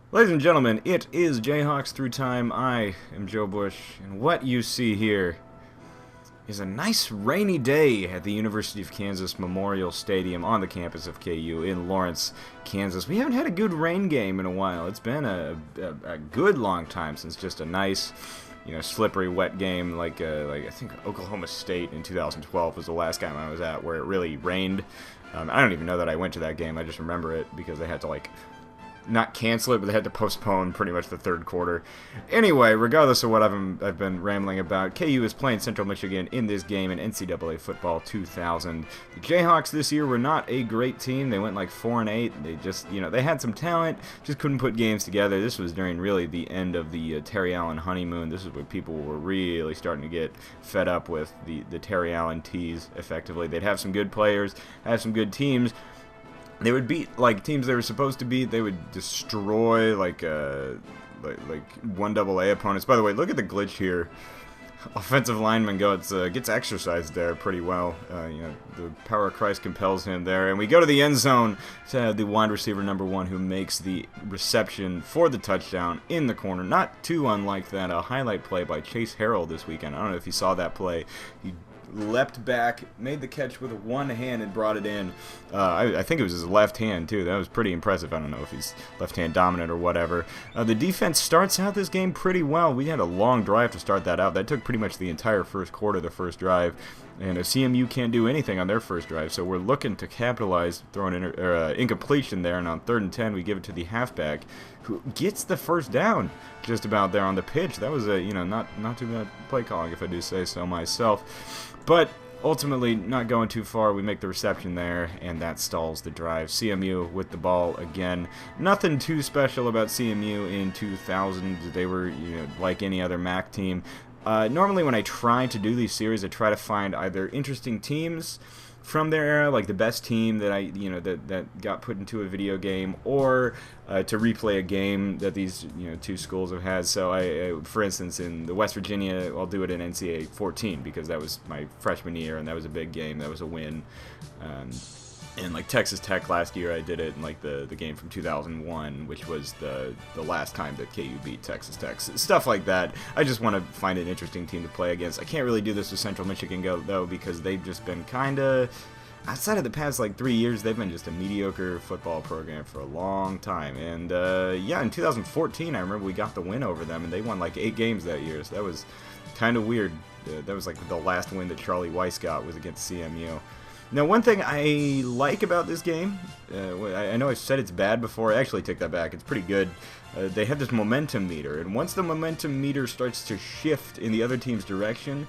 Ladies and gentlemen, it is Jayhawks through time. I am Joe Bush, and what you see here is a nice rainy day at the University of Kansas Memorial Stadium on the campus of KU in Lawrence, Kansas. We haven't had a good rain game in a while. It's been a good long time since just a nice, slippery, wet game like I think Oklahoma State in 2012 was the last game I was at where it really rained. I don't even know that I went to that game. I just remember it because they had to not cancel it, but they had to postpone pretty much the third quarter. Anyway, regardless of what I've been rambling about, KU is playing Central Michigan in this game in NCAA Football 2000. The Jayhawks this year were not a great team. They went like 4-8. They just, they had some talent, just couldn't put games together. This was during really the end of the Terry Allen honeymoon. This is when people were really starting to get fed up with the Terry Allen tease, effectively. They'd have some good players, have some good teams. They would beat teams they were supposed to beat. They would destroy like 1AA opponents. By the way, look at the glitch here. Offensive lineman gets exercised there pretty well. The power of Christ compels him there, and we go to the end zone to have the wide receiver number 1 who makes the reception for the touchdown in the corner. Not too unlike that highlight play by Chase Harrell this weekend. I don't know if you saw that play. He leapt back, made the catch with one hand, and brought it in. I think it was his left hand, too. That was pretty impressive. I don't know if he's left-hand dominant or whatever. The defense starts out this game pretty well. We had a long drive to start that out. That took pretty much the entire first quarter, the first drive. And CMU can't do anything on their first drive, so we're looking to capitalize, throwing an incompletion there, and on 3rd and 10, we give it to the halfback, who gets the first down just about there on the pitch. That was a not too bad play calling, if I do say so myself. But ultimately, not going too far, we make the reception there, and that stalls the drive. CMU with the ball again. Nothing too special about CMU in 2000. They were like any other MAC team. Normally when I try to do these series, I try to find either interesting teams from their era, like the best team that that got put into a video game, or to replay a game that these two schools have had. So I for instance, in the West Virginia, I'll do it in NCAA 14 because that was my freshman year and that was a big game. That was a win. And like Texas Tech last year, I did it in like the game from 2001, which was the last time that KU beat Texas Tech. Stuff like that. I just want to find an interesting team to play against. I can't really do this with Central Michigan though, because they've just been kind of, outside of the past 3 years, they've been just a mediocre football program for a long time. And yeah, in 2014, I remember we got the win over them, and they won 8 games that year. So that was kind of weird. That was the last win that Charlie Weiss got was against CMU. Now, one thing I like about this game, I know I've said it's bad before. I actually take that back. It's pretty good. They have this momentum meter, and once the momentum meter starts to shift in the other team's direction,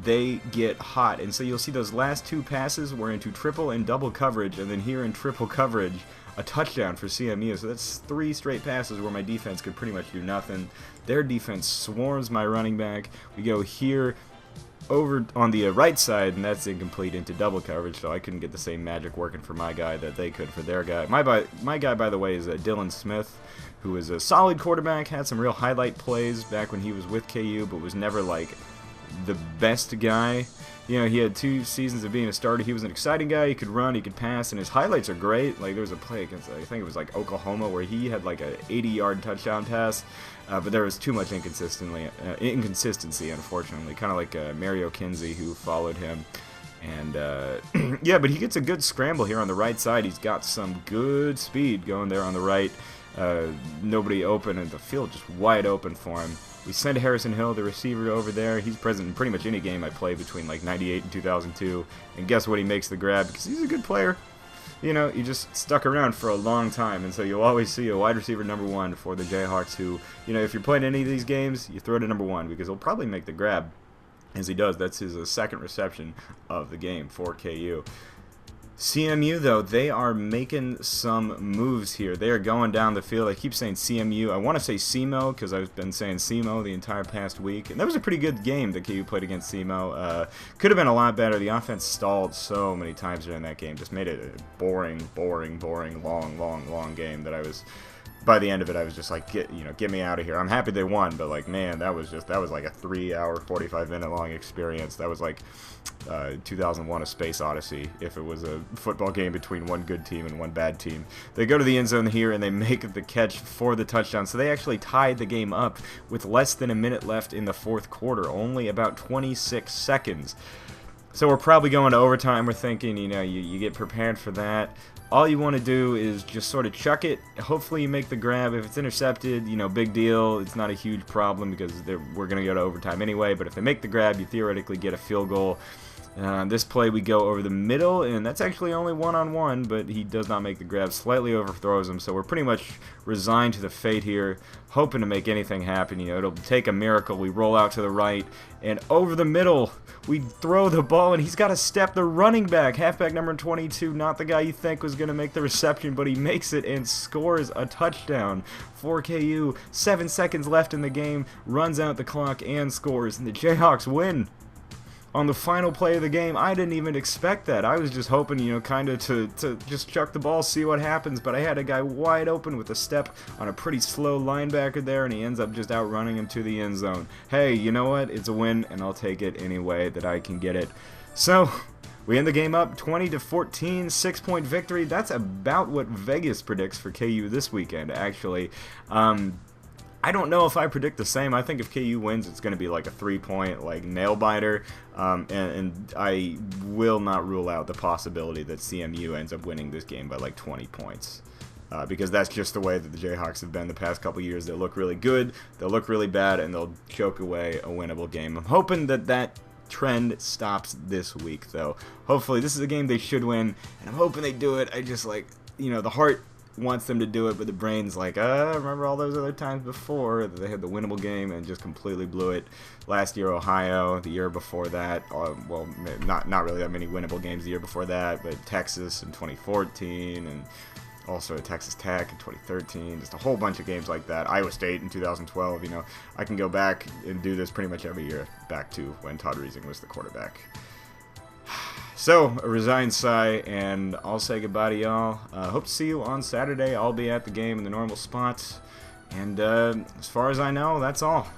they get hot. And so you'll see those last 2 passes were into triple and double coverage, and then here in triple coverage, a touchdown for CMU. So that's 3 straight passes where my defense could pretty much do nothing. Their defense swarms my running back. We go here over on the right side, and that's incomplete into double coverage, so I couldn't get the same magic working for my guy that they could for their guy. My guy, by the way, is Dylen Smith, who is a solid quarterback, had some real highlight plays back when he was with KU, but was never the best guy. He had 2 seasons of being a starter. He was an exciting guy. He could run, he could pass, and his highlights are great. There was a play against, I think it was Oklahoma, where he had a 80-yard touchdown pass, but there was too much inconsistency, unfortunately. Kind of like Mario Kinsey, who followed him. And yeah, but he gets a good scramble here on the right side. He's got some good speed going there on the right. Nobody open, and the field just wide open for him. We send Harrison Hill, the receiver, over there. He's present in pretty much any game I play between 98 and 2002. And guess what? He makes the grab because he's a good player. He just stuck around for a long time. And so you'll always see a wide receiver number 1 for the Jayhawks who, if you're playing any of these games, you throw to number 1 because he'll probably make the grab. As he does, that's his second reception of the game for KU. CMU, though, they are making some moves here. They are going down the field. I keep saying CMU. I want to say SEMO because I've been saying SEMO the entire past week. And that was a pretty good game that KU played against SEMO. Could have been a lot better. The offense stalled so many times during that game. Just made it a boring, long game that I was by the end of it, I was just like, get me out of here. I'm happy they won, but like, man, that was like a 3-hour, 45-minute long experience. That was like 2001: A Space Odyssey if it was a football game between one good team and one bad team. They go to the end zone here and they make the catch for the touchdown. So they actually tied the game up with less than a minute left in the fourth quarter, only about 26 seconds. So we're probably going to overtime. We're thinking, you get prepared for that. All you want to do is just sort of chuck it. Hopefully you make the grab. If it's intercepted, big deal. It's not a huge problem because we're going to go to overtime anyway. But if they make the grab, you theoretically get a field goal. This play we go over the middle, and that's actually only one-on-one, but he does not make the grab, slightly overthrows him, so we're pretty much resigned to the fate here, hoping to make anything happen. It'll take a miracle. We roll out to the right, and over the middle, we throw the ball, and he's got to step the running back, halfback number 22, not the guy you think was going to make the reception, but he makes it and scores a touchdown for KU. 7 seconds left in the game, runs out the clock and scores, and the Jayhawks win. On the final play of the game, I didn't even expect that. I was just hoping, kind of to just chuck the ball, see what happens, but I had a guy wide open with a step on a pretty slow linebacker there, and he ends up just outrunning him to the end zone. Hey, you know what? It's a win, and I'll take it any way that I can get it. So, we end the game up 20-14, 6-point victory. That's about what Vegas predicts for KU this weekend, actually. I don't know if I predict the same. I think if KU wins, it's going to be like a 3-point nail-biter, and I will not rule out the possibility that CMU ends up winning this game by like 20 points. Because that's just the way that the Jayhawks have been the past couple years. They'll look really good, they'll look really bad, and they'll choke away a winnable game. I'm hoping that trend stops this week, though. Hopefully, this is a game they should win, and I'm hoping they do it. I just the heart wants them to do it, but the brain's like, remember all those other times before that they had the winnable game and just completely blew it. Last year, Ohio. The year before that, well, not really that many winnable games the year before that, but Texas in 2014, and also Texas Tech in 2013. Just a whole bunch of games like that. Iowa State in 2012. I can go back and do this pretty much every year, back to when Todd Reesing was the quarterback. So, a resigned sigh, and I'll say goodbye to y'all. Hope to see you on Saturday. I'll be at the game in the normal spots. And as far as I know, that's all.